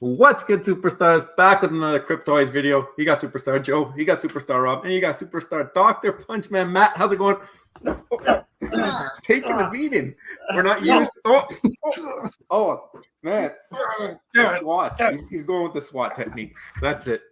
What's good, superstars? Back with another Cryptoys video. You got Superstar Joe, you got Superstar Rob, and you got Superstar Dr. Punchman Matt. How's it going? Taking the beating. We're not used. Oh, man. The SWAT. He's going with the SWAT technique. That's it.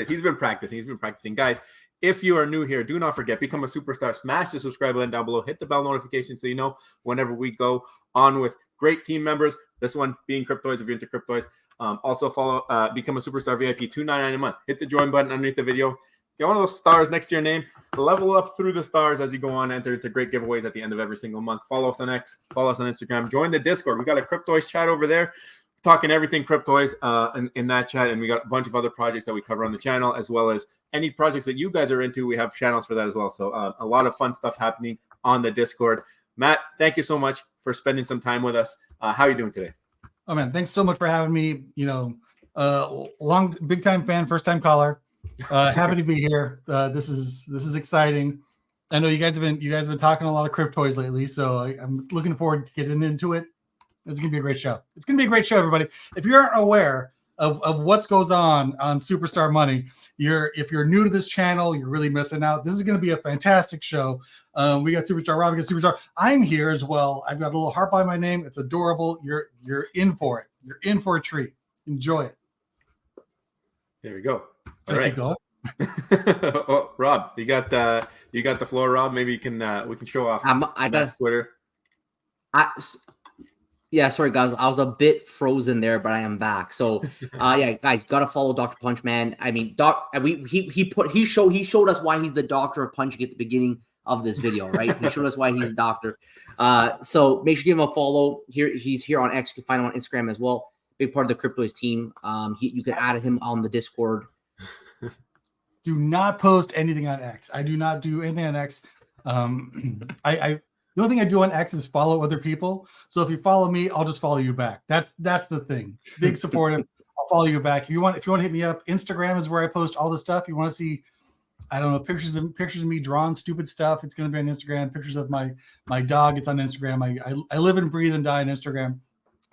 He's been practicing. Guys, if you are new here, do not forget, become a superstar. Smash the subscribe button down below. Hit the bell notification so you know whenever we go on with great team members. This one being Cryptoys, if you're into Cryptoys. Also follow, become a superstar VIP, $2.99 a month. Hit the join button underneath the video. Get one of those stars next to your name. Level up through the stars as you go on. Enter into great giveaways at the end of every single month. Follow us on X. Follow us on Instagram. Join the Discord. We got a Cryptoys chat over there. Talking everything Cryptoys in that chat. And we got a bunch of other projects that we cover on the channel, as well as any projects that you guys are into. We have channels for that as well. So a lot of fun stuff happening on the Discord. Matt, thank you so much for spending some time with us. How are you doing today? Oh man, thanks so much for having me. You know, big time fan, first time caller. Happy to be here. This is exciting. I know you guys have been talking a lot of Cryptoys lately, so I'm looking forward to getting into it. It's gonna be a great show. It's gonna be a great show, everybody. If you aren't aware of what goes on Superstar Money, if you're new to this channel, you're really missing out. This is gonna be a fantastic show. We got Superstar Rob, we got Superstar. I'm here as well. I've got a little heart by my name. It's adorable. You're in for it. You're in for a treat. Enjoy it. There we go. All right. Keep going. Oh, Rob, you got the floor, Rob. Maybe you can we can show off. I got Twitter. Yeah, sorry guys, I was a bit frozen there, but I am back. So, yeah, guys, gotta follow Dr. Punchman. I mean, he showed us why he's the doctor of punching at the beginning of this video, right? He showed us why he's a doctor. So make sure you give him a follow. He's here on X. You can find him on Instagram as well. Big part of the Cryptoys team. You can add him on the Discord. Do not post anything on X. I do not do anything on X. The only thing I do on X is follow other people. So if you follow me, I'll just follow you back. That's the thing. Big supportive. I'll follow you back. If you want to hit me up, Instagram is where I post all the stuff. You want to see, I don't know, pictures of me drawing stupid stuff, it's going to be on Instagram. Pictures of my dog, it's on Instagram. I live and breathe and die on Instagram.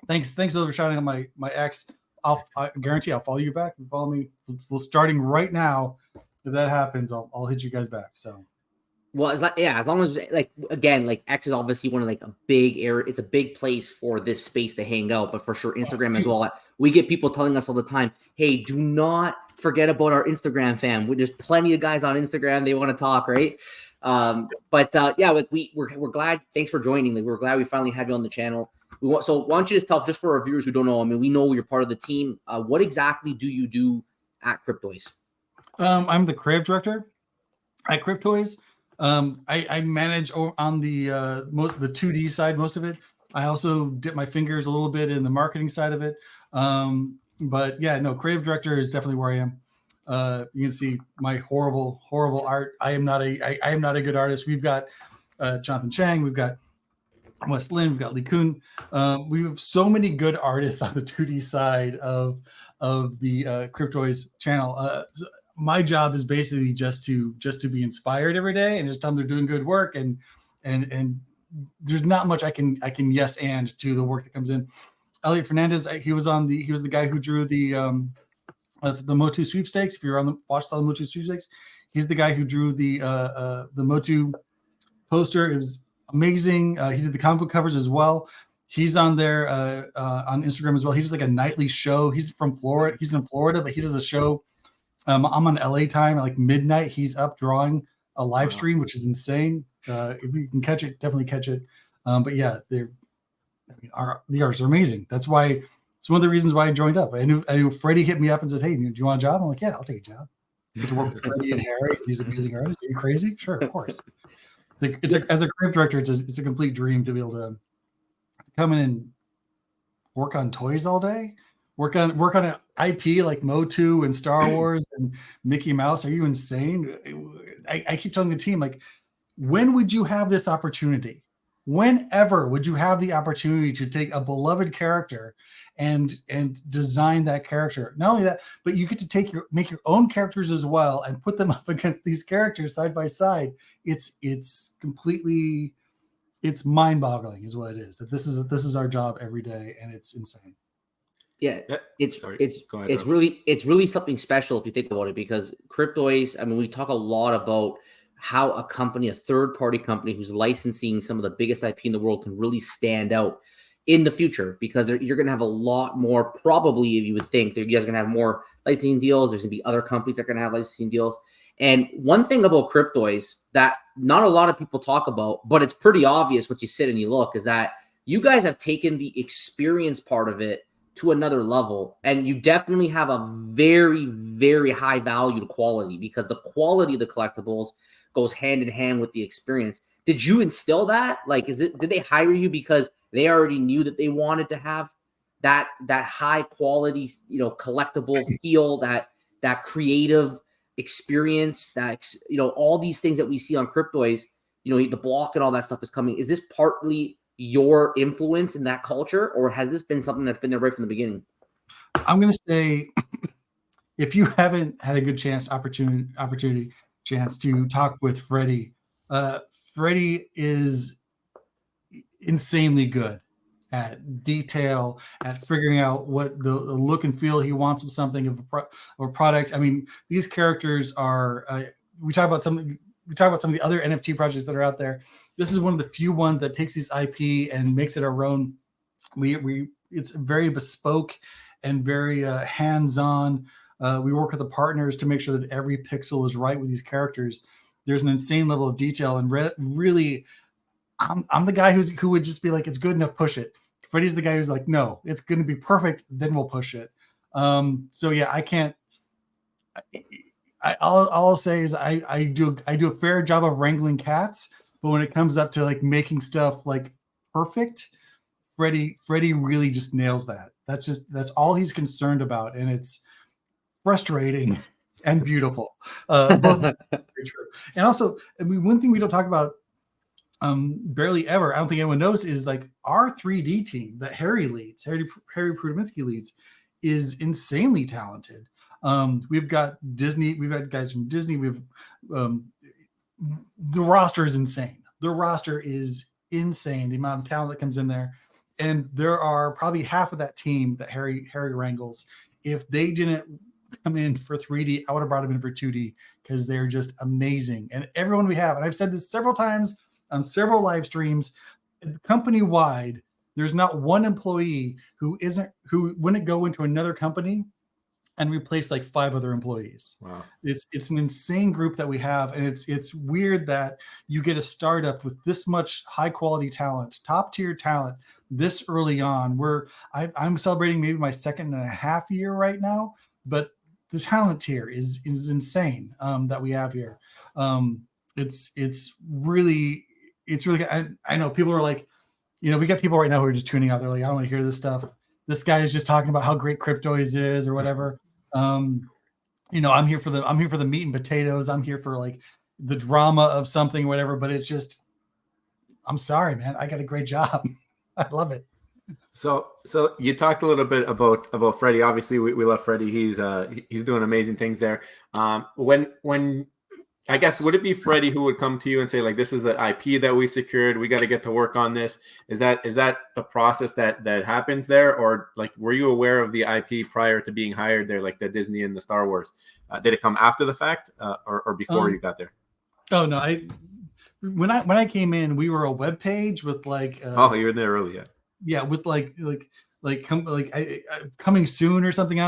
Thanks for shouting on my X. I guarantee I'll follow you back. If you follow me, well, starting right now. If that happens, I'll hit you guys back. So, well, it's like, yeah, as long as X is obviously one of a big area. It's a big place for this space to hang out, but for sure Instagram as well. We get people telling us all the time, "Hey, do not forget about our Instagram fam. There's plenty of guys on Instagram. They want to talk, right?" Yeah, we're glad. Thanks for joining. We're glad we finally have you on the channel. So why don't you just tell, just for our viewers who don't know, I mean, we know you're part of the team. What exactly do you do at Cryptoys? I'm the creative director at Cryptoys. I manage on the 2D side, most of it. I also dip my fingers a little bit in the marketing side of it. But yeah, no, creative director is definitely where I am. You can see my horrible art. I am not a good artist. We've got Jonathan Chang, we've got Wes Lin, we've got Lee Kun. We have so many good artists on the 2D side of the Cryptoys channel. My job is basically just to be inspired every day, and just tell them they're doing good work, and there's not much I can yes and to the work that comes in. Elliot Fernandez, he was the guy who drew the Motu sweepstakes. If you're watched all the Motu sweepstakes, he's the guy who drew the Motu poster. It was amazing. He did the comic book covers as well. He's on there on Instagram as well. He does like a nightly show. He's from Florida. He's in Florida, but he does a show. I'm on LA time at like midnight. He's up drawing a live stream, which is insane. If you can catch it, definitely catch it. But yeah, the artists are amazing. That's why it's one of the reasons why I joined up. I knew Freddie hit me up and said, "Hey, do you want a job?" I'm like, "Yeah, I'll take a job." Get to work with Freddie and Harry, these amazing artists. Are you crazy? Sure, of course. As a creative director, it's a complete dream to be able to come in and work on toys all day. Work on an IP like Motu and Star Wars and Mickey Mouse. Are you insane? I keep telling the team, like, when would you have this opportunity? Whenever would you have the opportunity to take a beloved character and design that character? Not only that, but you get to make your own characters as well and put them up against these characters side by side. It's completely, it's mind-boggling, is what it is. That this is our job every day, and it's insane. Yeah, Yeah, it's sorry. it's Go ahead, it's Rob. really something special if you think about it, because Cryptoys, I mean, we talk a lot about how a company, a third party company who's licensing some of the biggest IP in the world, can really stand out in the future, because you're going to have a lot more, probably, you would think that you guys are going to have more licensing deals. There's going to be other companies that are going to have licensing deals. And one thing about Cryptoys that not a lot of people talk about, but it's pretty obvious once you sit and you look, is that you guys have taken the experience part of it to another level, and you definitely have a very, very high value to quality, because the quality of the collectibles goes hand in hand with the experience. Did you instill that? Like, did they hire you because they already knew that they wanted to have that high quality, collectible feel, that creative experience, that, all these things that we see on Cryptoys, the block and all that stuff is coming. Is this partly your influence in that culture, or has this been something that's been there right from the beginning? I'm going to say, if you haven't had a good opportunity to talk with Freddie, Freddie is insanely good at detail, at figuring out what the look and feel he wants of something, of a product. I mean, these characters are. We talk about some of the other NFT projects that are out there. This is one of the few ones that takes this IP and makes it our own. It's very bespoke and very hands-on. We work with the partners to make sure that every pixel is right with these characters. There's an insane level of detail, and really, I'm the guy who would just be like, it's good enough, push it. Freddie's the guy who's like, no, it's going to be perfect, then we'll push it. So yeah, I can't. All I'll say is I do a fair job of wrangling cats, but when it comes up to like making stuff like perfect, Freddie really just nails that. That's all he's concerned about, and it's frustrating and beautiful. Both very true. And also, I mean, one thing we don't talk about barely ever, I don't think anyone knows, is like our 3D team that Harry Prudhominski leads is insanely talented. We've got guys from Disney. The roster is insane. The roster is insane. The amount of talent that comes in there, and there are probably half of that team that Harry wrangles. If they didn't come in for 3D, I would have brought them in for 2D, because they're just amazing. And everyone we have, and I've said this several times on several live streams, company wide, there's not one employee who wouldn't go into another company and replace like 5 other employees. Wow. It's an insane group that we have. And it's weird that you get a startup with this much high quality talent, top tier talent, this early on. I'm celebrating maybe my 2.5 year right now, but the talent tier is insane that we have here. It's really good. I know people are like, we got people right now who are just tuning out. They're like, I don't want to hear this stuff. This guy is just talking about how great Cryptoys is or whatever. I'm here for the meat and potatoes. I'm here for like the drama of something, whatever. But it's just, I'm sorry, man. I got a great job. I love it. So you talked a little bit about Freddie. Obviously, we love Freddie. He's doing amazing things there. When I guess, would it be Freddie who would come to you and say, like, this is an IP that we secured, we got to get to work on this? Is that the process that happens there? Or like, were you aware of the IP prior to being hired there, like the Disney and the Star Wars? Did it come after the fact or before you got there? Oh no, when I came in, we were a web page with like you were there early, yeah. Yeah, with coming soon or something.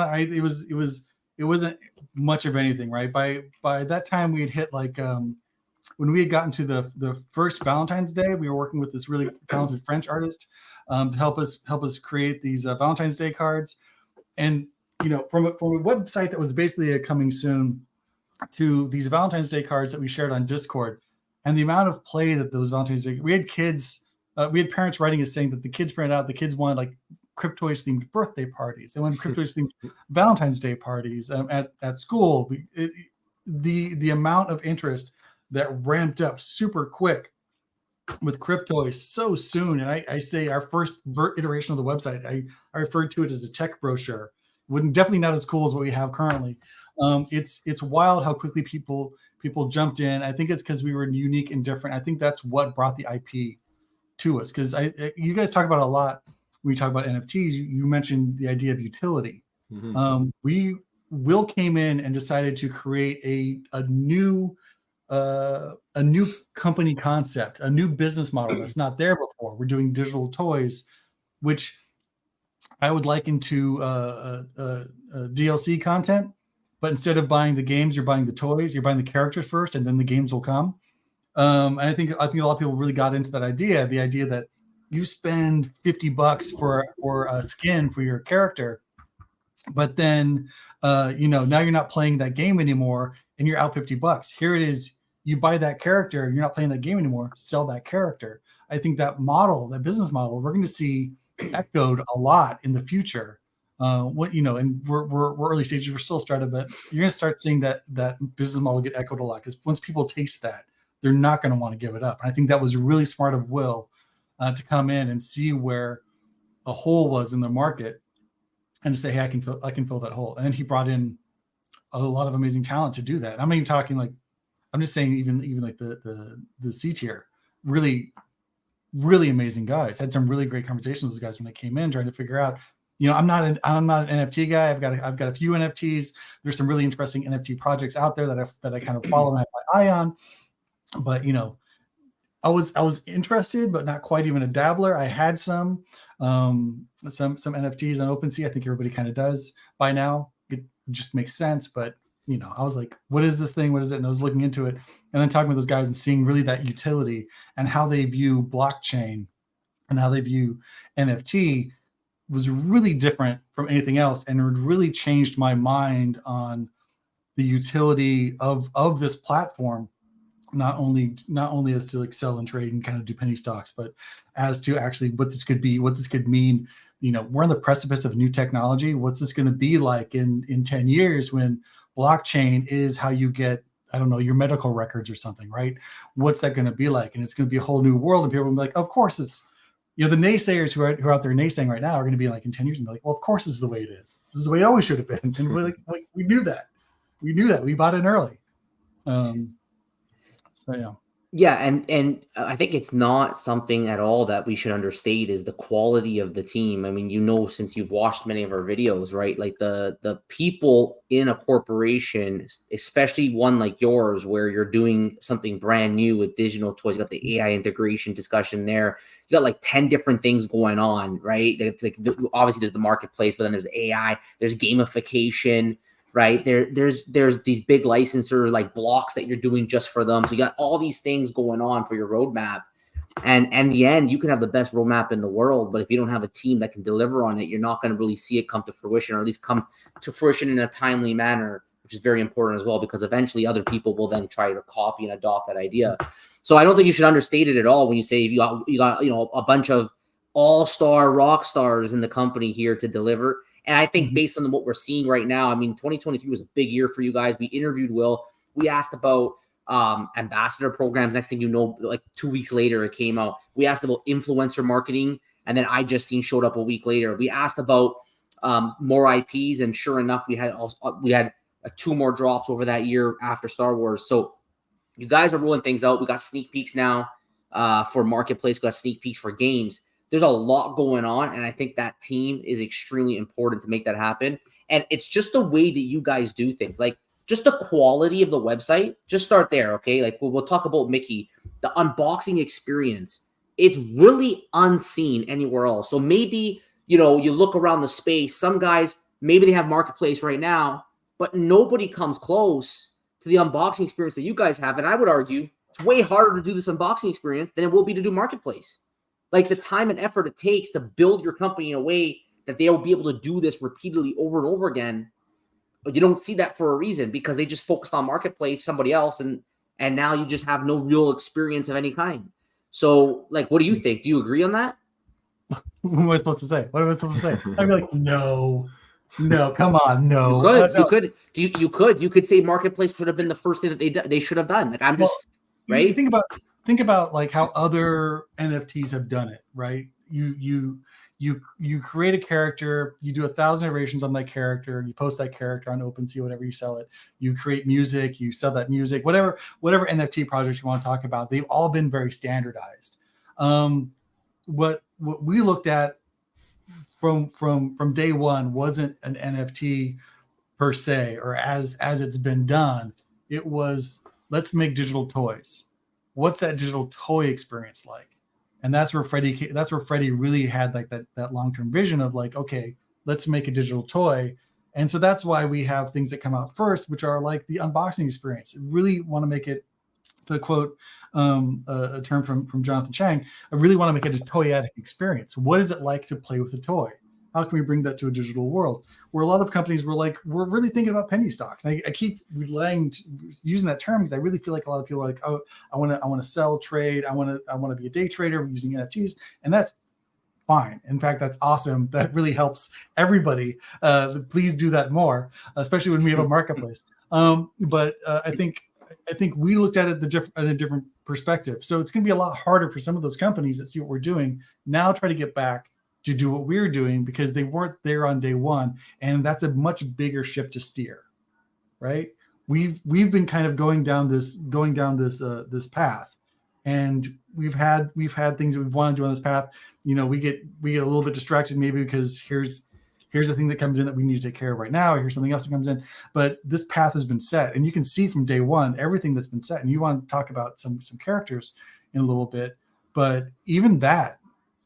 It wasn't much of anything, right? By that time, we had hit like when we had gotten to the first Valentine's Day, we were working with this really talented French artist to help us create these Valentine's Day cards. And from a website that was basically a coming soon to these Valentine's Day cards that we shared on Discord, and the amount of play that those Valentine's Day, we had parents writing us saying that the kids printed out, the kids wanted like Cryptoys themed birthday parties. They wanted Cryptoys themed Valentine's Day parties at school. The amount of interest that ramped up super quick with Cryptoys so soon. And I say our first iteration of the website, I referred to it as a tech brochure. Definitely not as cool as what we have currently. It's wild how quickly people jumped in. I think it's because we were unique and different. I think that's what brought the IP to us, because you guys talk about a lot when we talk about NFTs, you mentioned the idea of utility. Mhm. Will came in and decided to create a new company concept, a new business model that's not there before. We're doing digital toys, which I would liken to DLC content, but instead of buying the games, you're buying the toys. You're buying the characters first, and then the games will come. And I think a lot of people really got into that idea, the idea that you spend $50 for a skin for your character, but then now you're not playing that game anymore, and you're out $50. Here it is, you buy that character, you're not playing that game anymore, sell that character. I think that business model, we're going to see echoed a lot in the future. And we're early stages, we're still a startup, but you're going to start seeing that business model get echoed a lot, because once people taste that, they're not going to want to give it up. And I think that was really smart of Will to come in and see where a hole was in the market and to say, hey, I can fill that hole. And he brought in a lot of amazing talent to do that. I'm not even talking like, I'm just saying even like the C tier, really, really amazing guys. Had some really great conversations with those guys when they came in, trying to figure out, I'm not an NFT guy. I've got a few NFTs. There's some really interesting NFT projects out there that I kind of follow and have my eye on. But I was interested, but not quite even a dabbler. I had some NFTs on OpenSea. I think everybody kind of does by now. It just makes sense. But I was like, what is this thing? What is it? And I was looking into it, and then talking with those guys and seeing really that utility and how they view blockchain and how they view NFT was really different from anything else, and it really changed my mind on the utility of this platform. Not only as to like sell and trade and kind of do penny stocks, but as to actually what this could be, what this could mean. We're on the precipice of new technology. What's this going to be like in 10 years when blockchain is how you get, I don't know, your medical records or something, right? What's that going to be like? And it's going to be a whole new world. And people will be like, of course it's, the naysayers who are out there naysaying right now are going to be like in 10 years and be like, well, of course this is the way it is. This is the way it always should have been. And we're like we knew that. We bought in early. So Yeah, and I think it's not something at all that we should understate is the quality of the team. I mean, since you've watched many of our videos, right? Like the people in a corporation, especially one like yours, where you're doing something brand new with digital toys. You got the AI integration discussion there. You got like 10 different things going on, right? It's like obviously there's the marketplace, but then there's AI, there's gamification. Right. There's these big licensors like blocks that you're doing just for them. So you got all these things going on for your roadmap. And in the end, you can have the best roadmap in the world, but if you don't have a team that can deliver on it, you're not going to really see it come to fruition, or at least come to fruition in a timely manner, which is very important as well, because eventually other people will then try to copy and adopt that idea. So I don't think you should understate it at all when you say you got a bunch of all-star rock stars in the company here to deliver. And I think based on what we're seeing right now, I mean, 2023 was a big year for you guys. We interviewed Will. We asked about ambassador programs. Next thing you know, like 2 weeks later, it came out. We asked about influencer marketing, and then iJustine showed up a week later. We asked about more IPs, and sure enough, we had 2 more drops over that year after Star Wars. So you guys are rolling things out. We got sneak peeks now for Marketplace. We got sneak peeks for games. There's a lot going on, and I think that team is extremely important to make that happen. And it's just the way that you guys do things, like just the quality of the website. Just start there, okay? Like we'll talk about Mickey, the unboxing experience. It's really unseen anywhere else. So maybe you look around the space. Some guys maybe they have Marketplace right now, but nobody comes close to the unboxing experience that you guys have. And I would argue it's way harder to do this unboxing experience than it will be to do Marketplace. Like the time and effort it takes to build your company in a way that they will be able to do this repeatedly over and over again. But you don't see that for a reason, because they just focused on Marketplace, somebody else, and now you just have no real experience of any kind. So, like, what do you think? Do you agree on that? What am I supposed to say? What am I supposed to say? I'd be like, no, come on, no. You could say Marketplace should have been the first thing that they should have done. Like, I'm just right. Think about like how other NFTs have done it, right? You create a character, you do 1,000 iterations on that character, you post that character on OpenSea, whatever, you sell it. You create music, you sell that music, whatever NFT projects you want to talk about. They've all been very standardized. What we looked at from day one wasn't an NFT per se, or as it's been done. It was, let's make digital toys. What's that digital toy experience like? And that's where Freddie really had like that long-term vision of like, okay, let's make a digital toy. And so that's why we have things that come out first, which are like the unboxing experience. Really want to make it, to quote a term from Jonathan Chang, I really want to make it a toyetic experience. What is it like to play with a toy? How can we bring that to a digital world? Where a lot of companies were like, we're really thinking about penny stocks. And I keep using that term because I really feel like a lot of people are like, oh, I want to sell, trade. I want to be a day trader using NFTs, and that's fine. In fact, that's awesome. That really helps everybody. Please do that more, especially when we have a marketplace. But I think we looked at it in a different perspective. So it's going to be a lot harder for some of those companies that see what we're doing now try to get back to do what we're doing because they weren't there on day one, and that's a much bigger ship to steer, right? We've been kind of going down this this path, and we've had things that we've wanted to do on this path. You know, we get a little bit distracted maybe because here's the thing that comes in that we need to take care of right now, or here's something else that comes in. But this path has been set, and you can see from day one everything that's been set. And you want to talk about some characters in a little bit, but even that,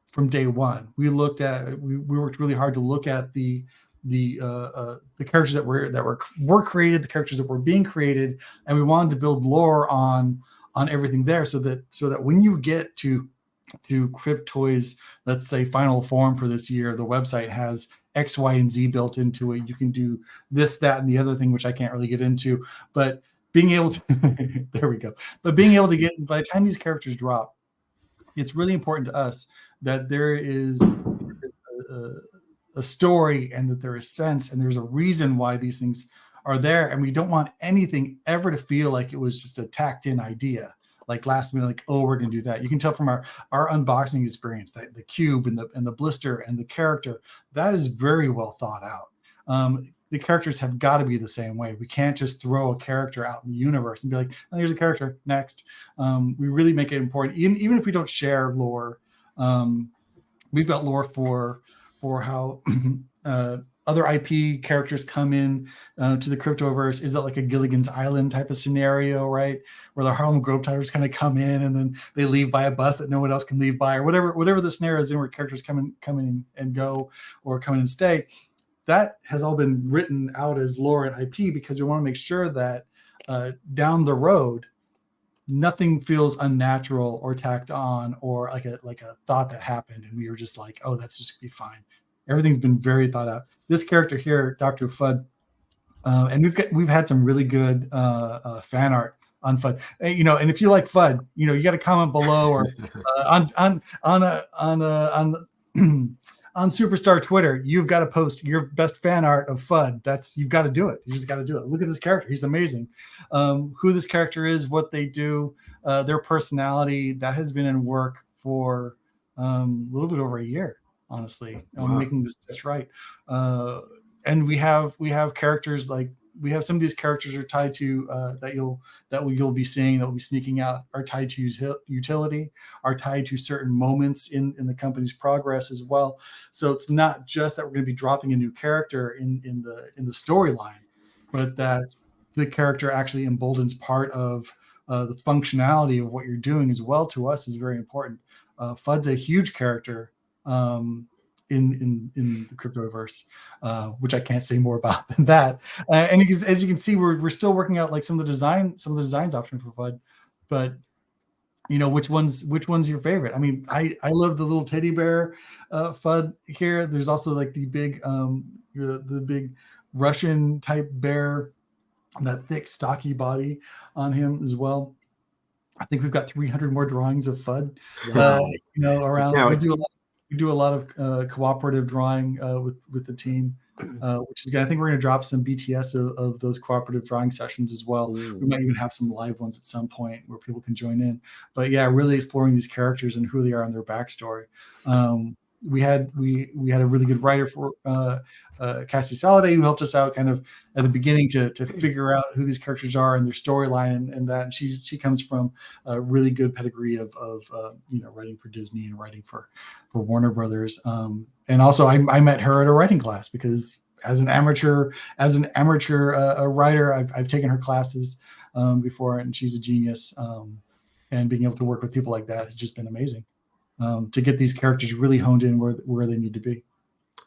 from day one, we worked really hard to look at the characters that were created, the characters that were being created, and we wanted to build lore on everything there, so that when you get to Cryptoys, let's say final form for this year, the website has X, Y, and Z built into it. You can do this, that, and the other thing, which I can't really get into, but being able to there we go. But being able to get, by the time these characters drop, it's really important to us that there is a story, and that there is sense, and there's a reason why these things are there. And we don't want anything ever to feel like it was just a tacked in idea, like last minute, like, oh, we're going to do that. You can tell from our unboxing experience that the cube and the blister and the character, that is very well thought out. The characters have got to be the same way. We can't just throw a character out in the universe and be like, oh, here's a character, next. We really make it important, even if we don't share lore. We've got lore for how other IP characters come in to the Cryptoverse. Is it like a Gilligan's Island type of scenario, right? Where the Harlem Globetrotters kind of come in and then they leave by a bus that no one else can leave by, or whatever the scenario is in, where characters come in and go, or come in and stay. That has all been written out as lore and IP because we want to make sure that down the road, nothing feels unnatural or tacked on, or like a thought that happened and we were just like, oh, that's just gonna be fine. Everything's been very thought out. This character here, Dr. FUD, and we've had some really good fan art on FUD. And if you like FUD, you got to comment below, or on Superstar Twitter, you've got to post your best fan art of FUD. You've got to do it. You just got to do it. Look at this character. He's amazing. Who this character is, what they do, their personality, that has been in work for a little bit over a year, honestly. Wow. Making this just right. And we have characters like, we have some of these characters are tied to that you'll be seeing, that will be sneaking out, are tied to utility, are tied to certain moments in the company's progress as well. So it's not just that we're going to be dropping a new character in the storyline, but that the character actually emboldens part of the functionality of what you're doing as well. To us is very important. FUD's a huge character in the Cryptoverse, which I can't say more about than that. And as you can see, we're still working out like some of the designs options for FUD, but which one's your favorite? I mean, I love the little teddy bear FUD here. There's also like the big Russian type bear, that thick stocky body on him as well. I think we've got 300 more drawings of FUD around. We do a lot of cooperative drawing with the team, which is good. I think we're going to drop some BTS of those cooperative drawing sessions as well. Ooh. We might even have some live ones at some point where people can join in. But yeah, really exploring these characters and who they are and their backstory. we had a really good writer for Cassie Saladay, who helped us out kind of at the beginning to figure out who these characters are and their storyline and that. And she comes from a really good pedigree of writing for Disney and writing for Warner Brothers. And also I met her at a writing class because as an amateur writer, I've taken her classes before, and she's a genius. And being able to work with people like that has just been amazing. To get these characters really honed in where they need to be.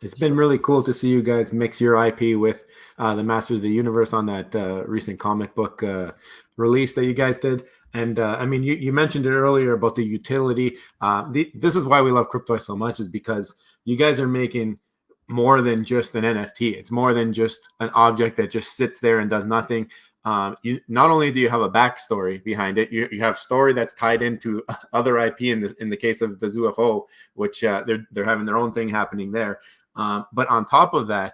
It's been really cool to see you guys mix your IP with the Masters of the Universe on that recent comic book release that you guys did. And I mean, you mentioned it earlier about the utility. This is why we love Cryptoys so much, is because you guys are making more than just an NFT. It's more than just an object that just sits there and does nothing. You not only do you have a backstory behind it, you have story that's tied into other IP in the case of the ZooFO, which they're having their own thing happening there. But on top of that,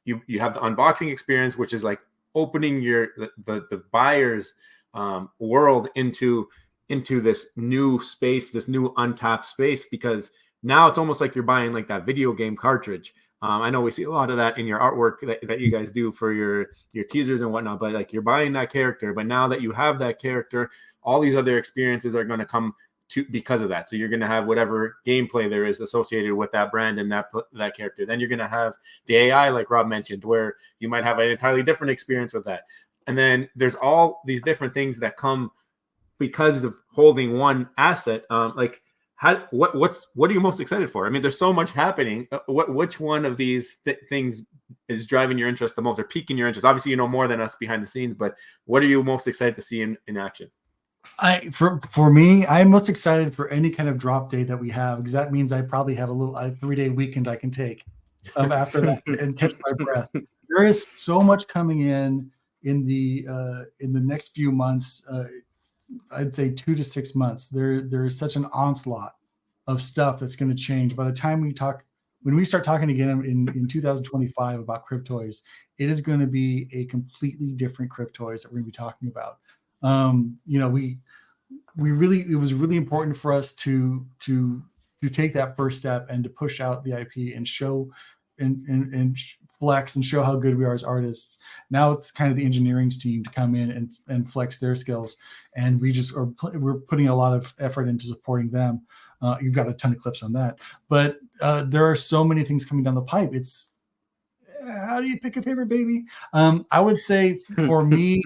you have the unboxing experience, which is like opening the buyer's world into this new space, this new untapped space, because now it's almost like you're buying like that video game cartridge. I know we see a lot of that in your artwork that you guys do for your teasers and whatnot, but like you're buying that character, but now that you have that character, all these other experiences are going to come to because of that. So you're going to have whatever gameplay there is associated with that brand and that character. Then you're going to have the AI, like Rob mentioned, where you might have an entirely different experience with that. And then there's all these different things that come because of holding one asset. What are you most excited for? I mean, there's so much happening. Which one of these things is driving your interest the most or piquing your interest? Obviously, you know more than us behind the scenes, but what are you most excited to see in action? For me, I'm most excited for any kind of drop day that we have, because that means I probably have a 3-day weekend I can take after that and catch my breath. There is so much coming in the next few months. I'd say 2 to 6 months. There is such an onslaught of stuff that's going to change. By the time when we start talking again in 2025 about Cryptoys, it is going to be a completely different Cryptoys that we're going to be talking about. It was really important for us to take that first step and to push out the IP and show and flex and show how good we are as artists. Now it's kind of the engineering team to come in and flex their skills, and we're putting a lot of effort into supporting them. You've got a ton of clips on that, but there are so many things coming down the pipe. It's how do you pick a favorite baby? I would say for me,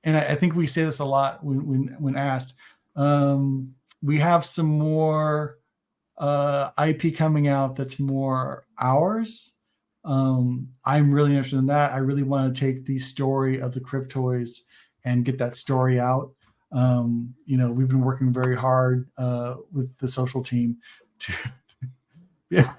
and I think we say this a lot when asked, we have some more IP coming out that's more ours. I'm really interested in that. I really want to take the story of the Cryptoys and get that story out. We've been working very hard with the social team to yeah,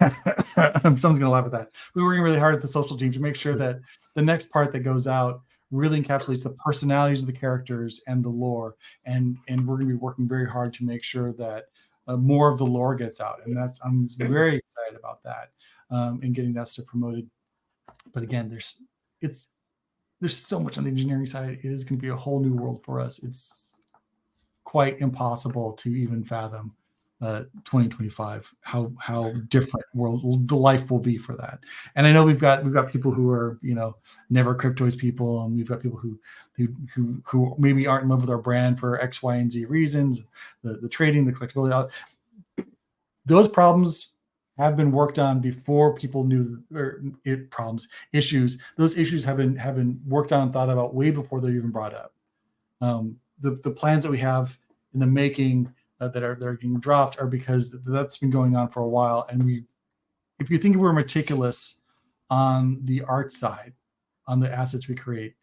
someone's gonna laugh at that. We're working really hard at the social team to make sure that the next part that goes out really encapsulates the personalities of the characters and the lore, and we're gonna be working very hard to make sure that more of the lore gets out, and I'm very excited about that. And getting that stuff promoted. But again, there's so much on the engineering side. It is going to be a whole new world for us. It's quite impossible to even fathom 2025 how different the life will be for that. And I know we've got people who are never Cryptoys people, and we've got people who maybe aren't in love with our brand for X, Y, and Z reasons. The trading, the collectibility, those problems have been worked on before people knew issues. Those issues have been worked on and thought about way before they're even brought up. The plans that we have in the making that are getting dropped are because that's been going on for a while. And if you think we're meticulous on the art side, on the assets we create,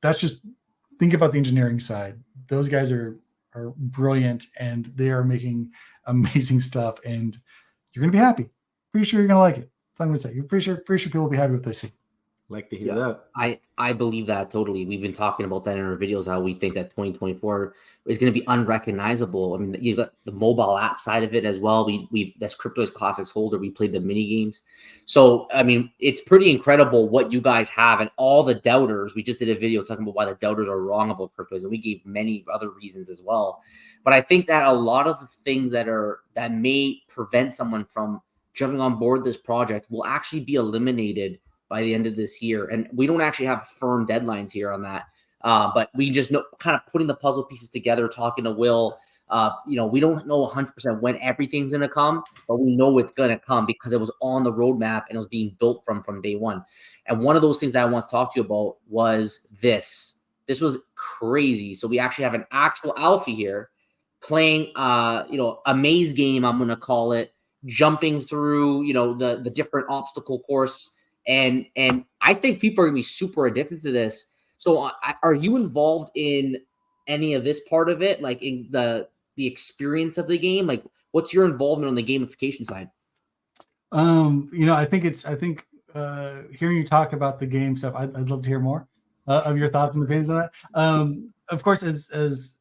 that's just think about the engineering side. Those guys are brilliant, and they are making amazing stuff, and you're going to be happy. Pretty sure you're going to like it. That's what I'm going to say. You're pretty sure people will be happy with what they see. Like to hear that. I believe that totally. We've been talking about that in our videos, how we think that 2024 is going to be unrecognizable. I mean, you got the mobile app side of it as well. That's Cryptoys Classics holder. We played the mini games. So, I mean, it's pretty incredible what you guys have, and all the doubters. We just did a video talking about why the doubters are wrong about Cryptoys, and we gave many other reasons as well. But I think that a lot of the things that may prevent someone from jumping on board this project will actually be eliminated by the end of this year. And we don't actually have firm deadlines here on that. But we just know, kind of putting the puzzle pieces together, talking to Will, we don't know 100% when everything's going to come, but we know it's going to come because it was on the roadmap and it was being built from day one. And one of those things that I want to talk to you about was this. This was crazy. So we actually have an actual alpha here playing, a maze game, I'm going to call it, jumping through, the different obstacle course. And I think people are going to be super addicted to this. So are you involved in any of this part of it? Like in the experience of the game? Like what's your involvement on the gamification side? I think hearing you talk about the game stuff, I'd love to hear more of your thoughts and opinions on that. Of course, as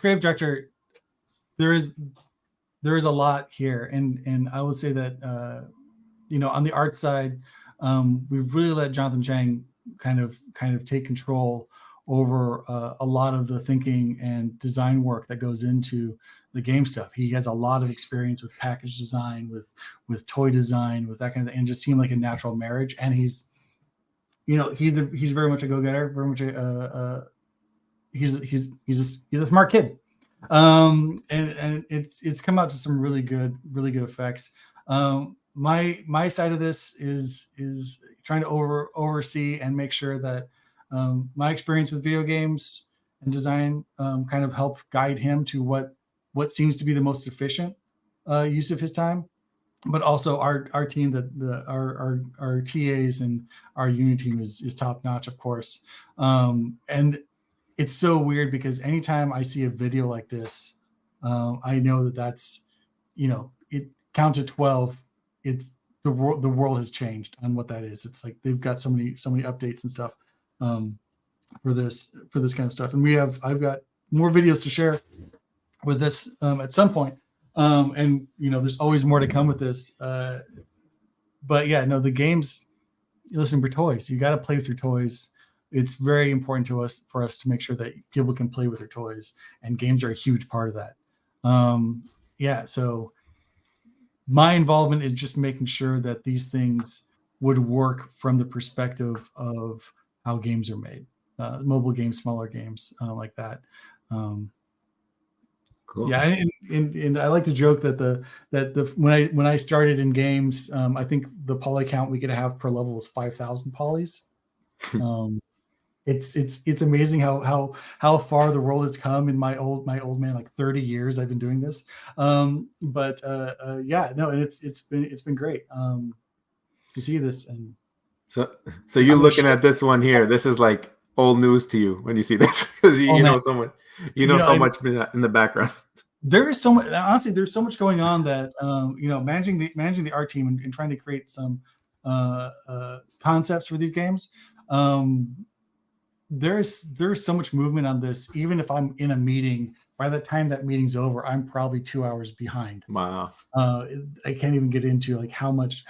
creative director, there is a lot here. And I would say that, on the art side, we've really let Jonathan Chang kind of take control over a lot of the thinking and design work that goes into the game stuff. He has a lot of experience with package design, with toy design, with that kind of thing, and just seemed like a natural marriage. And he's very much a go-getter, very much he's a smart kid. And it's come out to some really good effects. My side of this is trying to oversee and make sure that my experience with video games and design kind of help guide him to what seems to be the most efficient use of his time, but also our team, our TAs and our Unity team is top notch, of course. And it's so weird because anytime I see a video like this, I know that's it counts to 12. It's the world has changed on what that is. It's like they've got so many updates and stuff for this kind of stuff. And I've got more videos to share with this at some point. And there's always more to come with this. But yeah, no, the games, listen, for toys, you got to play with your toys. It's very important for us to make sure that people can play with their toys, and games are a huge part of that. So my involvement is just making sure that these things would work from the perspective of how games are made, mobile games, smaller games, like that. Cool. Yeah, and I like to joke that when I started in games, I think the poly count we could have per level was 5,000 polys. It's amazing how far the world has come in my old man, like 30 years I've been doing this. And it's been great to see this. And so you're looking at this one here. This is like old news to you when you see this, because you know so much. So much in the background. There is so much. Honestly, there's so much going on that managing the art team and trying to create some concepts for these games. There's so much movement on this. Even if I'm in a meeting, by the time that meeting's over, I'm probably 2 hours behind. Wow. I can't even get into like how much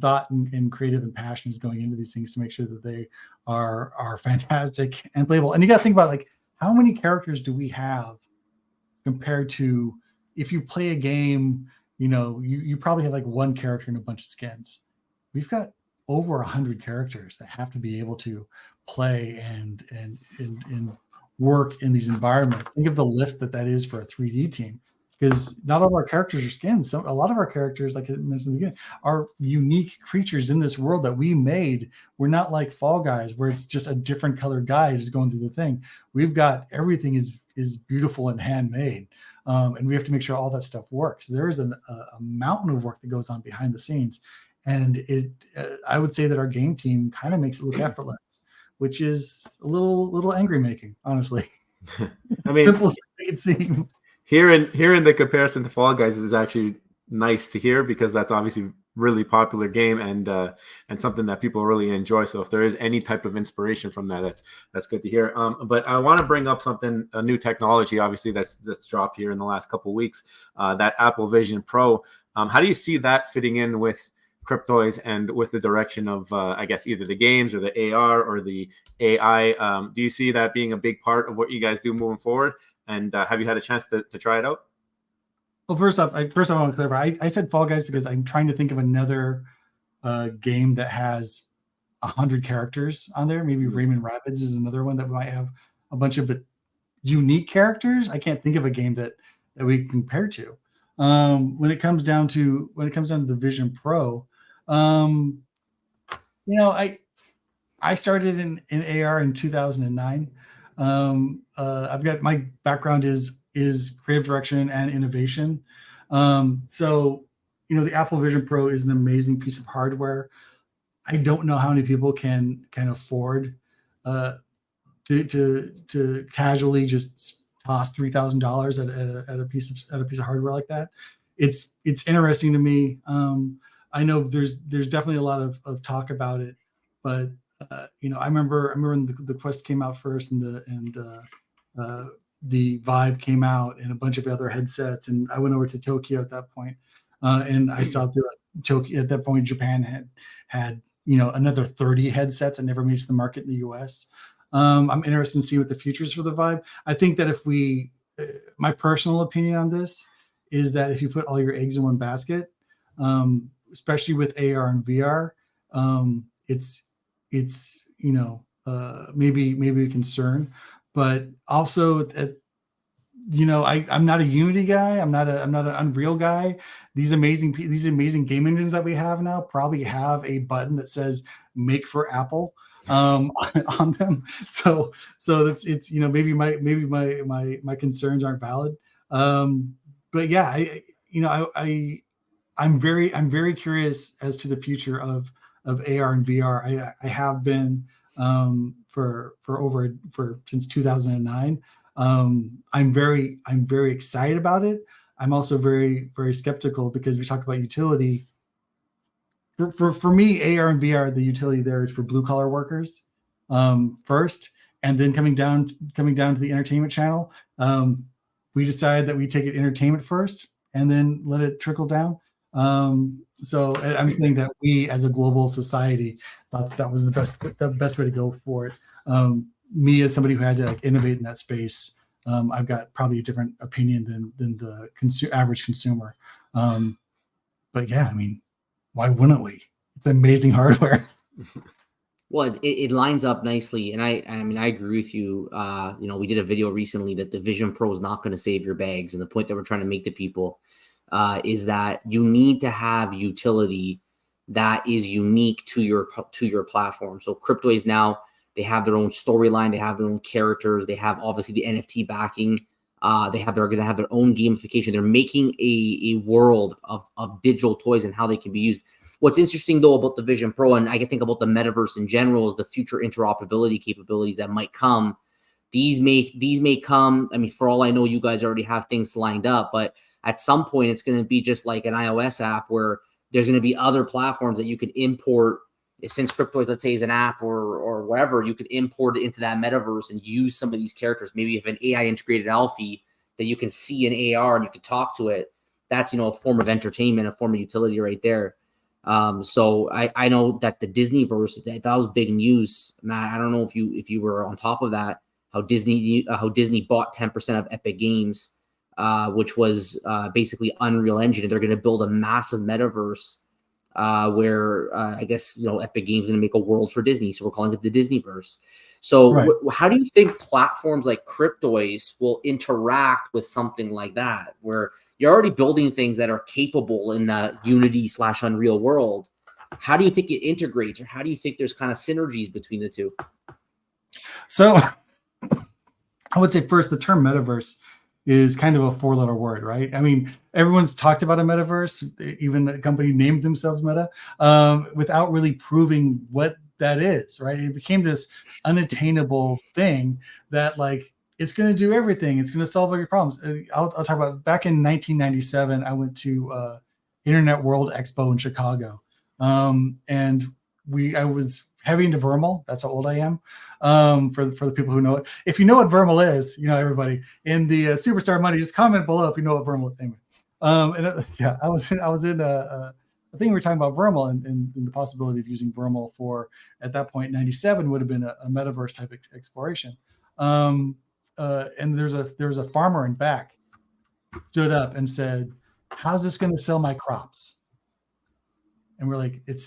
thought and creative and passion is going into these things to make sure that they are fantastic and playable. And you got to think about like how many characters do we have compared to if you play a game, you probably have like one character and a bunch of skins. We've got over 100 characters that have to be able to play and work in these environments. Think of the lift that is for a 3D team, because not all of our characters are skins. A lot of our characters, like I mentioned in the beginning, are unique creatures in this world that we made. We're not like Fall Guys, where it's just a different colored guy just going through the thing. We've got everything is beautiful and handmade, and we have to make sure all that stuff works. There is a mountain of work that goes on behind the scenes, and I would say that our game team kind of makes it look effortless, which is a little angry making, honestly. I mean, simple to make it seem. Hearing the comparison to Fall Guys is actually nice to hear, because that's obviously really popular game and something that people really enjoy. So if there is any type of inspiration from that, that's good to hear. But I want to bring up a new technology, obviously that's dropped here in the last couple of weeks. That Apple Vision Pro. How do you see that fitting in with Cryptoys and with the direction of I guess either the games or the AR or the AI? Do you see that being a big part of what you guys do moving forward? And have you had a chance to try it out? Well, first off, I want to clarify. I said Fall Guys because I'm trying to think of another game that has 100 characters on there. Maybe Raymond Rabbids is another one that might have a bunch of unique characters. I can't think of a game that we can compare to. When it comes down to the Vision Pro, I started in AR in 2009. I've got, my background is creative direction and innovation. So, the Apple Vision Pro is an amazing piece of hardware. I don't know how many people can afford to casually just toss $3,000 at a piece of hardware like that. It's interesting to me. I know there's definitely a lot of talk about it, but I remember when the Quest came out first and the Vive came out and a bunch of other headsets, and I went over to Tokyo at that point, and I saw Tokyo at that point. Japan had another 30 headsets that never made to the market in the US. I'm interested to see what the futures for the Vive. I think that if my personal opinion on this is that if you put all your eggs in one basket, especially with AR and VR, it's maybe a concern, but also I'm not a Unity guy. I'm not an Unreal guy. These amazing game engines that we have now probably have a button that says "Make for Apple" on them. So it's maybe my concerns aren't valid. But yeah, I'm very curious as to the future of AR and VR. I have been since 2009. I'm very excited about it. I'm also very, very skeptical because we talk about utility. For me, AR and VR, the utility there is for blue collar workers first, and then coming down to the entertainment channel. We decided that we take it entertainment first and then let it trickle down. So I'm saying that we, as a global society, thought that was the best way to go for it. Me, as somebody who had to innovate in that space, I've got probably a different opinion than the average consumer. But yeah, why wouldn't we? It's amazing hardware. Well, it lines up nicely, and I agree with you. We did a video recently that the Vision Pro is not going to save your bags, and the point that we're trying to make to people is that you need to have utility that is unique to your platform. So Cryptoys now, they have their own storyline, they have their own characters, they have obviously the NFT backing. They're going to have their own gamification. They're making a world of digital toys and how they can be used. What's interesting though about the Vision Pro, and I can think about the metaverse in general, is the future interoperability capabilities that might come. These may come. For all I know, you guys already have things lined up, but at some point it's going to be just like an iOS app where there's going to be other platforms that you can import. Since Cryptoys, let's say, is an app or wherever, you could import it into that metaverse and use some of these characters. Maybe if an AI integrated Alfie that you can see in AR and you can talk to it, that's a form of entertainment, a form of utility right there. So I know that the Disneyverse, that was big news, Matt. I don't know if you were on top of that. How Disney bought 10% of Epic Games, which was basically Unreal Engine, and they're going to build a massive metaverse. Where I guess Epic Games is going to make a world for Disney, so we're calling it the Disneyverse. So Right. How do you think platforms like Cryptoys will interact with something like that, where you're already building things that are capable in the Unity/Unreal world? How do you think it integrates, or how do you think there's kind of synergies between the two? So I would say first, the term metaverse is kind of a four-letter word, right? Everyone's talked about a metaverse, even the company named themselves Meta, without really proving what that is, right? It became this unattainable thing that it's going to do everything. It's going to solve all your problems. I'll talk about back in 1997. I went to Internet World Expo in Chicago. And I was heavy into Vermal. That's how old I am. For the people who know it. If you know what Vermal is, everybody in the Superstar Money, just comment below if you know what Vermal is. Anyway. I was in a thing we were talking about Vermal and the possibility of using Vermal for, at that point, 97 would have been a metaverse type exploration. And there was a farmer in back stood up and said, "How's this going to sell my crops?" And we're like, it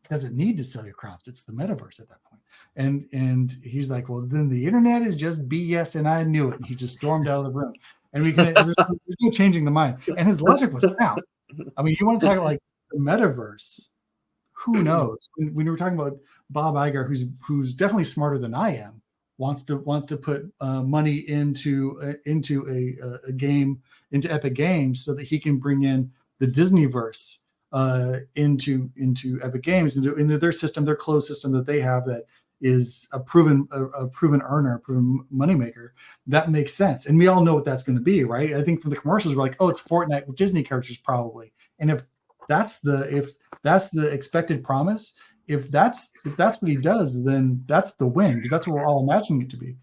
doesn't need to sell your crops. It's the metaverse at that point. And he's like, "Well, then the internet is just BS, and I knew it." And he just stormed out of the room. And there's no changing the mind. And his logic was sound. I mean, you want to talk like the metaverse? Who knows? When we were talking about Bob Iger, who's definitely smarter than I am, wants to put money into a game, into Epic Games, so that he can bring in the Disneyverse into Epic Games, into their system, their closed system that they have that is a proven earner, a proven moneymaker. That makes sense, and we all know what that's going to be, right? I think from the commercials, we're like, "Oh, it's Fortnite with Disney characters, probably." And if that's the expected promise, if that's what he does, then that's the win, because that's what we're all imagining it to be.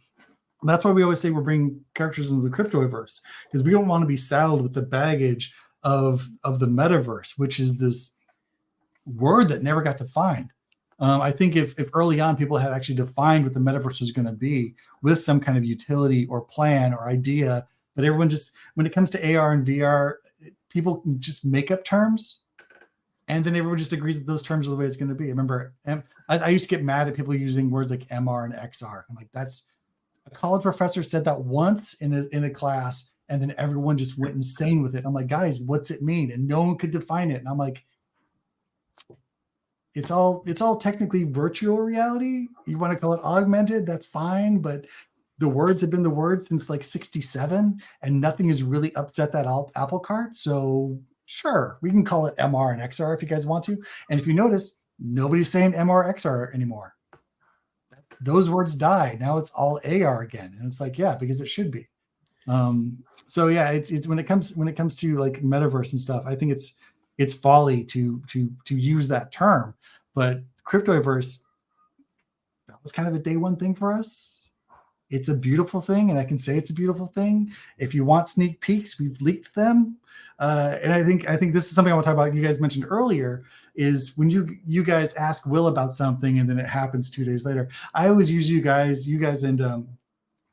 And that's why we always say we're bringing characters into the Cryptoverse, because we don't want to be saddled with the baggage of the metaverse, which is this word that never got defined. I think if early on people had actually defined what the metaverse was going to be with some kind of utility or plan or idea, but everyone just, when it comes to AR and VR, people just make up terms, and then everyone just agrees that those terms are the way it's going to be. I remember I used to get mad at people using words like MR and XR. I'm like, that's a college professor said that once in a class, and then everyone just went insane with it. I'm like, guys, what's it mean? And no one could define it. And I'm like, it's all technically virtual reality. You want to call it augmented, that's fine, but the words have been the words since like 67, and nothing has really upset that apple cart. So sure, we can call it MR and XR if you guys want to. And if you notice, nobody's saying MR XR anymore. Those words died. Now it's all AR again. And it's like, yeah, because it should be. So yeah, it's when it comes to like metaverse and stuff, I think it's folly to use that term. But Cryptoverse, that was kind of a day one thing for us. It's a beautiful thing, and I can say it's a beautiful thing. If you want sneak peeks, we've leaked them. And I think this is something I want to talk about. You guys mentioned earlier is when you guys ask Will about something and then it happens 2 days later. I always use you guys and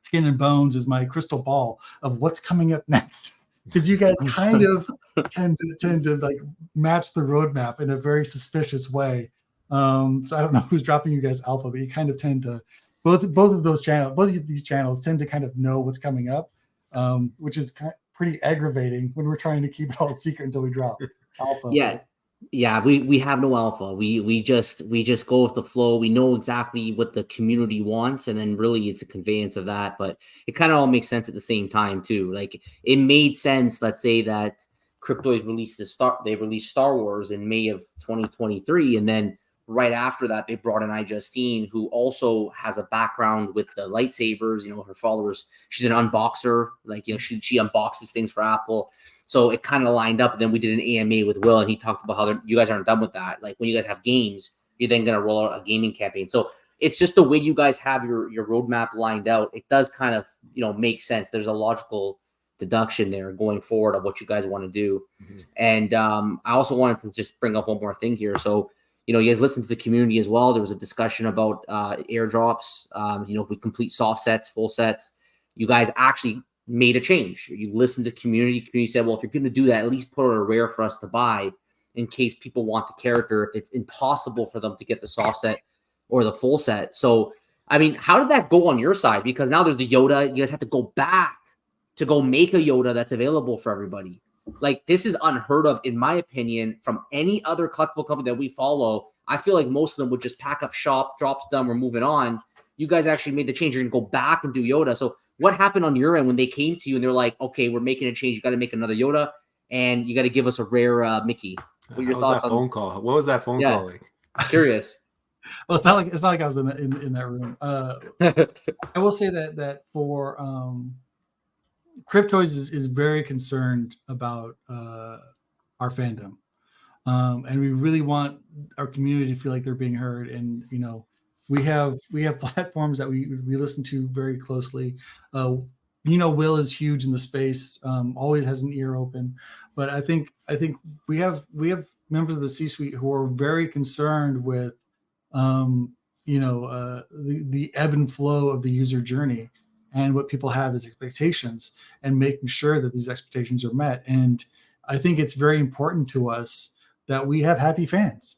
Skin and Bones is my crystal ball of what's coming up next, because you guys kind of tend to like match the roadmap in a very suspicious way. So I don't know who's dropping you guys alpha, but you kind of tend to both of these channels tend to kind of know what's coming up, which is pretty aggravating when we're trying to keep it all secret until we drop alpha. Yeah, we have no alpha. We just go with the flow. We know exactly what the community wants, and then really it's a conveyance of that. But it kind of all makes sense at the same time too. Like it made sense. Let's say that Cryptoys released they released Star Wars in May of 2023, and then right after that they brought in iJustine, who also has a background with the lightsabers. Her followers. She's an unboxer. Like she unboxes things for Apple. So it kind of lined up. And then we did an AMA with Will, and he talked about how you guys aren't done with that. Like when you guys have games, you're then going to roll out a gaming campaign. So it's just the way you guys have your roadmap lined out. It does kind of, make sense. There's a logical deduction there going forward of what you guys want to do. Mm-hmm. And I also wanted to just bring up one more thing here. So, you guys listen to the community as well. There was a discussion about airdrops. If we complete soft sets, full sets, you guys actually made a change. You listened to community said, well, if you're going to do that, at least put it a rare for us to buy in case people want the character, if it's impossible for them to get the soft set or the full set. So, I mean, how did that go on your side? Because now there's the Yoda. You guys have to go back to go make a Yoda that's available for everybody. Like, this is unheard of, in my opinion, from any other collectible company that we follow. I feel like most of them would just pack up shop, drops them, we're moving on. You guys actually made the change. You're going to go back and do Yoda. So what happened on your end when they came to you and they're like, okay, we're making a change. You got to make another Yoda and you got to give us a rare Mickey. What are your thoughts on phone call? What was that phone call like? Curious. Well, it's not like I was in that room. I will say that for Cryptoys is very concerned about our fandom. And we really want our community to feel like they're being heard. And, you know, we have platforms that we listen to very closely. You know, Will is huge in the space, always has an ear open. But I think we have members of the C-suite who are very concerned with, you know, the ebb and flow of the user journey and what people have as expectations, and making sure that these expectations are met. And I think it's very important to us that we have happy fans.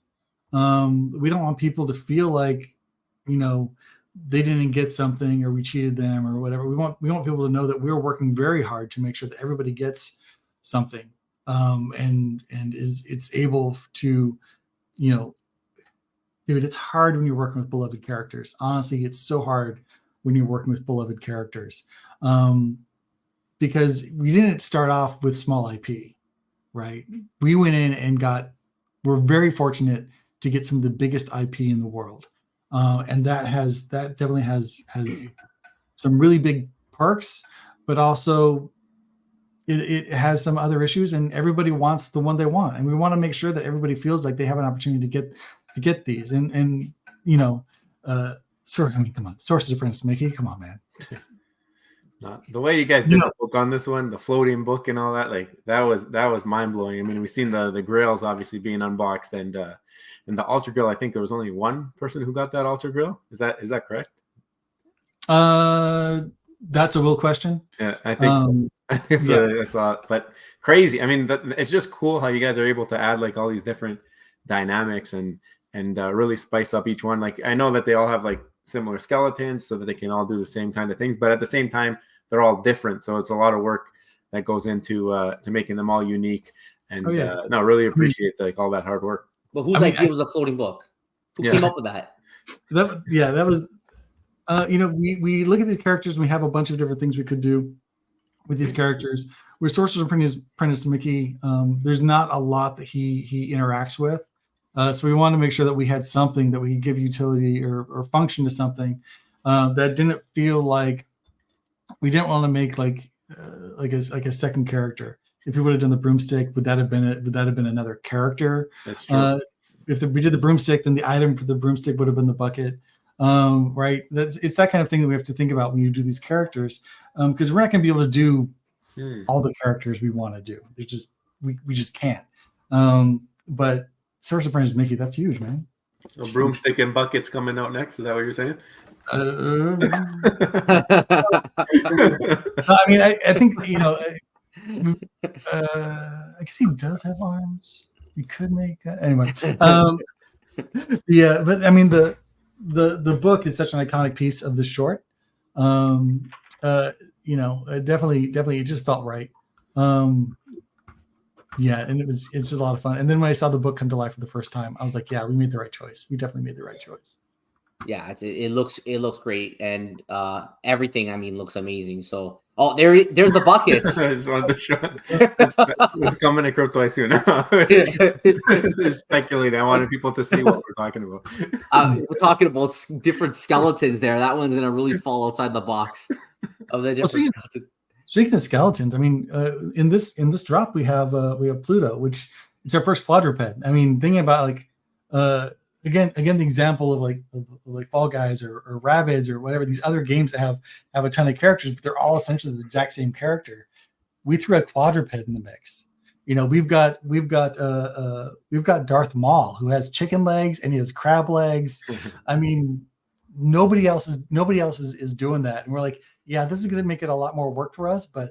We don't want people to feel like, you know, they didn't get something or we cheated them or whatever. We want people to know that we're working very hard to make sure that everybody gets something, and it's able to, you know, dude, it's hard when you're working with beloved characters. Honestly, it's so hard when you're working with beloved characters, because we didn't start off with small IP, right? We went in and we're very fortunate to get some of the biggest IP in the world. And that definitely has some really big perks, but also it has some other issues, and everybody wants the one they want. And we want to make sure that everybody feels like they have an opportunity to get these. And you know, I mean, come on, Sources of Prince Mickey, come on, man. The way you guys did the book on this one, the floating book and all that, like that was mind blowing. I mean, we've seen the grails obviously being unboxed, and the Ultra Grill. I think there was only one person who got that Ultra Grill. Is that correct? That's a Will question. Yeah, I think so. I think so. I saw it, but crazy. I mean, it's just cool how you guys are able to add like all these different dynamics and really spice up each one. Like I know that they all have like similar skeletons so that they can all do the same kind of things, but at the same time they're all different, so it's a lot of work that goes into to making them all unique. And no, really appreciate like all that hard work. But whose idea was a floating book? Who came up with that? That was you know, we look at these characters and we have a bunch of different things we could do with these characters. With Sorcerer's Apprentice Mickey, there's not a lot that he interacts with. So we wanted to make sure that we had something that we could give utility or function to something that didn't feel like we didn't want to make like a second character. If we would have done the broomstick, would that have been another character? That's true. We did the broomstick, then the item for the broomstick would have been the bucket. Right? It's that kind of thing that we have to think about when you do these characters, because we're not going to be able to do all the characters we want to do. It's just we just can't. But Source of Apprentice Mickey, that's huge, man. So broomstick and buckets coming out next. Is that what you're saying? I mean, I think, you know, I guess he does have arms. He could make anyway. Yeah, but I mean the book is such an iconic piece of the short. You know, definitely it just felt right. Yeah, and it's just a lot of fun. And then when I saw the book come to life for the first time, I was like, yeah, we made the right choice. We definitely made the right choice. Yeah, it looks great, and everything, I mean, looks amazing. So there's the buckets. I just wanted to show it's coming to Cryptoys soon. Just speculating. I wanted people to see what we're talking about. We're talking about different skeletons there. That one's gonna really fall outside the box of the different skeletons. Speaking of skeletons, I mean, in this drop we have Pluto, which it's our first quadruped. I mean, thinking about like again the example of like Fall Guys or Rabbids or whatever, these other games that have a ton of characters, but they're all essentially the exact same character. We threw a quadruped in the mix. You know, we've got Darth Maul, who has chicken legs and he has crab legs. I mean, nobody else is doing that, and we're like, yeah, this is going to make it a lot more work for us, but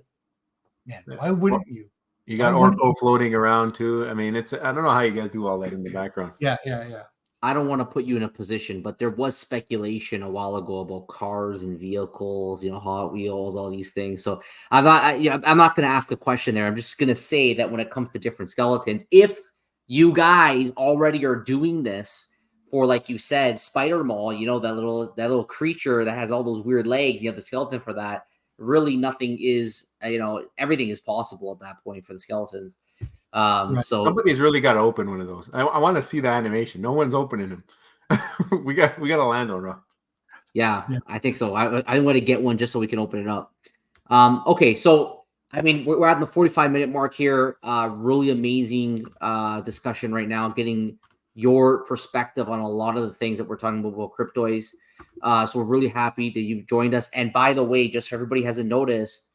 man, why wouldn't you? You got Orko floating around too. I mean, I don't know how you guys do all that in the background. Yeah. I don't want to put you in a position, but there was speculation a while ago about cars and vehicles, you know, Hot Wheels, all these things. So I'm not going to ask a question there. I'm just going to say that when it comes to different skeletons, if you guys already are doing this for, like you said, Spider Maul, you know, that little creature that has all those weird legs, you have the skeleton for that. Really, nothing is, you know, everything is possible at that point for the skeletons. Right. So somebody's really got to open one of those. I want to see the animation. No one's opening them. we got to land on Rob. Yeah, I think so. I want to get one just so we can open it up. Okay, so I mean, we're at the 45-minute mark here. Really amazing discussion right now, getting your perspective on a lot of the things that we're talking about Cryptoys. So we're really happy that you joined us. And by the way, just so everybody hasn't noticed,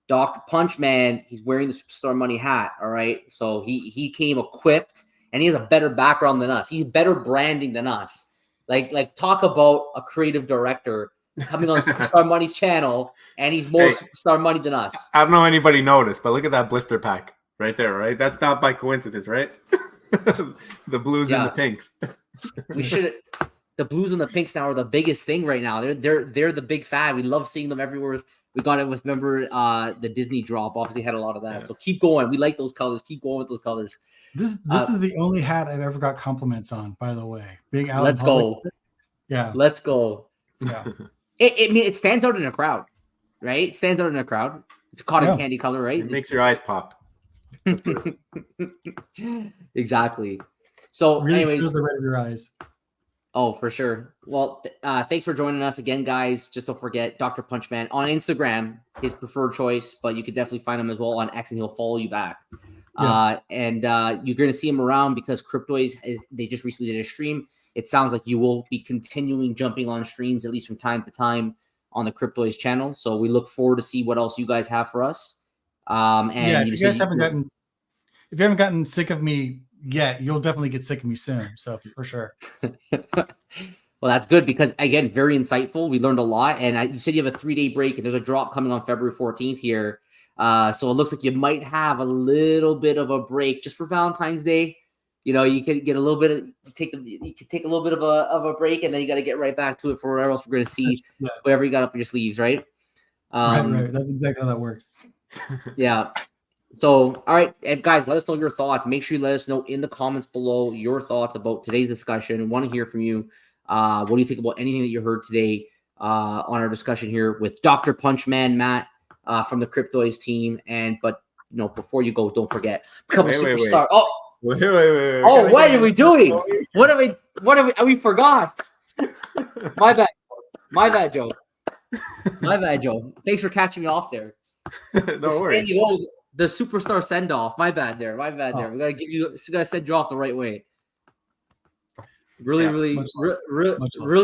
Dr. Punchman, he's wearing the Superstar Money hat. All right. So he came equipped, and he has a better background than us. He's better branding than us. Like talk about a creative director coming on Superstar Money's channel, and he's more Superstar Money than us. I don't know anybody noticed, but look at that blister pack right there, right? That's not by coincidence, right? The blues and the pinks. We should. The blues and the pinks now are the biggest thing right now. They're the big fad. We love seeing them everywhere. We got it with, remember, the Disney drop obviously had a lot of that. Yeah. So keep going. We like those colors. Keep going with those colors. This is the only hat I've ever got compliments on, by the way. Being out. Let's go. Yeah. Let's go. Yeah. It stands out in a crowd, right? It stands out in a crowd. It's a cotton candy color, right? It makes your eyes pop. Exactly. So, really anyways, shows the red of your eyes. Oh, for sure. Well, thanks for joining us again, guys. Just don't forget Dr. Punchman on Instagram, his preferred choice, but you could definitely find him as well on X, and he'll follow you back. Yeah. And you're going to see him around because Cryptoys, they just recently did a stream. It sounds like you will be continuing jumping on streams, at least from time to time, on the Cryptoys channel. So we look forward to see what else you guys have for us. And yeah, if you guys haven't gotten sick of me yet, you'll definitely get sick of me soon. So for sure. Well, that's good because, again, very insightful. We learned a lot. And you said you have a 3-day break, and there's a drop coming on February 14th here. So it looks like you might have a little bit of a break just for Valentine's Day. You know, you can get a little bit of you can take a little bit of a break, and then you got to get right back to it for whatever else we're going to see, whatever you got up your sleeves, right? Right. That's exactly how that works. Yeah. So, all right, and guys, let us know your thoughts. Make sure you let us know in the comments below your thoughts about today's discussion. I want to hear from you. What do you think about anything that you heard today on our discussion here with Dr. Punchman Matt from the Cryptoys team? But before you go, don't forget become a superstar. Wait. Oh, what are we doing? What are we forgot? My bad, Joe. Thanks for catching me off there. No worries. The superstar send off. My bad there. We gotta send you off the right way. Really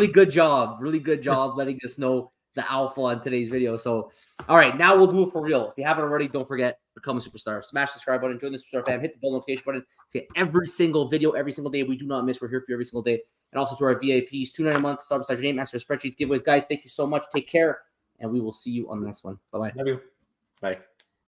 good job. Really good job letting us know the alpha on today's video. So, all right, now we'll do it for real. If you haven't already, don't forget, become a superstar. Smash the subscribe button, join the superstar fam, hit the bell notification button to get every single video every single day. We do not miss. We're here for you every single day. And also to our VIPs, $2.99 a month, start beside your name, answer spreadsheets, giveaways. Guys, thank you so much. Take care, and we will see you on the next one. Bye-bye. Love you. Bye.